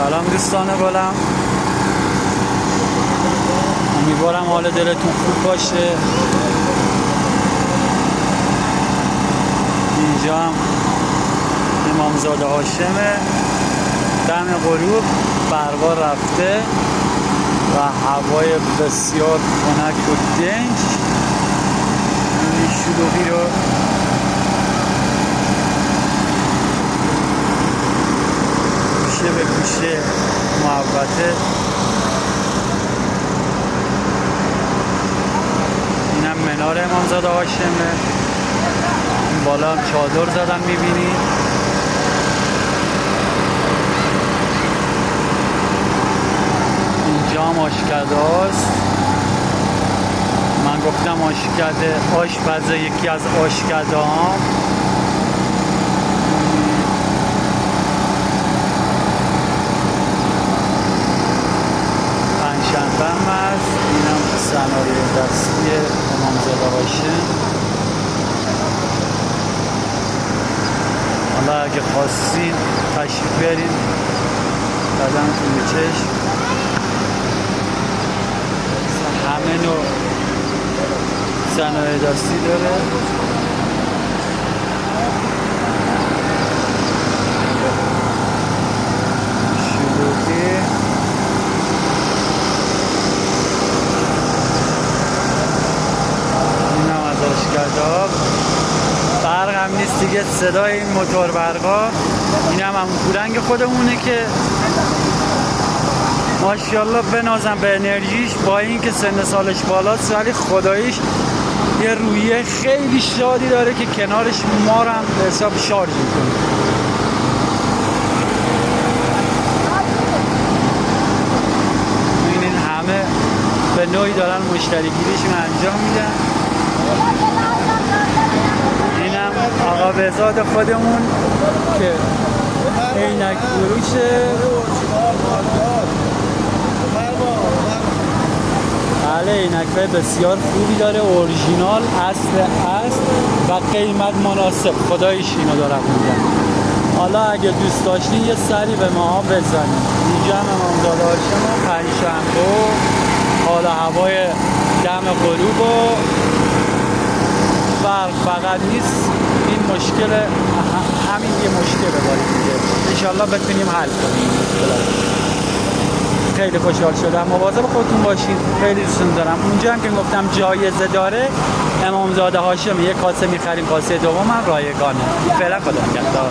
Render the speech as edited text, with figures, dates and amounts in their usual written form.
سلام دوستان گلم، امیدوارم حال دلتون خوب باشه. اینجا هم امامزاده هاشمه، دم غروب برقا رفته و هوای بسیار خنک و دنج. این شلوغی رو گوشه به گوشه محوطه. اینم منار امامزاده هاشمه. این بالا هم چادر زدن میبینید. اینجا هم آشکده هاست. من گفتم آشکده آشپزه، یکی از آشکده ها. پنجشنبه هم هست. اینم صنایع دستی امامزاده هاشم. حالا اگه خواستین تشریف برین قدمتون به چشم. همه نوع صنایع دستی داره. شلوغی اینم از آشکده. برق هم نیست دیگه، صدای این موتور برقا. این هم کولنگ خودمونه که ماشاءالله بنازم به انرژیش، با اینکه سن سالش بالاست ولی خداییش یه رویه خیلی شادی داره که کنارش ما رو هم به حساب شارژ میکنه. ببینین همه به نوعی دارن مشتری گیریشون انجام میدن. اینم آقا بهزاد خودمون که عینک فروشه. بله، عینک‌های بسیار خوبی داره، اورژینال، اصل و قیمت مناسب. خداییش اینو دارم میگم. حالا اگه دوست داشتین یه سری به ما بزنید. اینجا هم امامزاده هاشم و پنجشنبه حالا هوای دم غروب و برق فقط نیست. این مشکل، همین یه مشکله داریم دیگه. انشالله بتونیم حل کنیم این مشکلات. خیلی خوشحال شدم. مواظب خودتون باشید. خیلی دوستتون دارم. اونجا هم که گفتم جایزه داره، امامزاده هاشم، یک کاسه میخریم، کاسه دوم هم رایگانه. فعلا خدا نگهدار.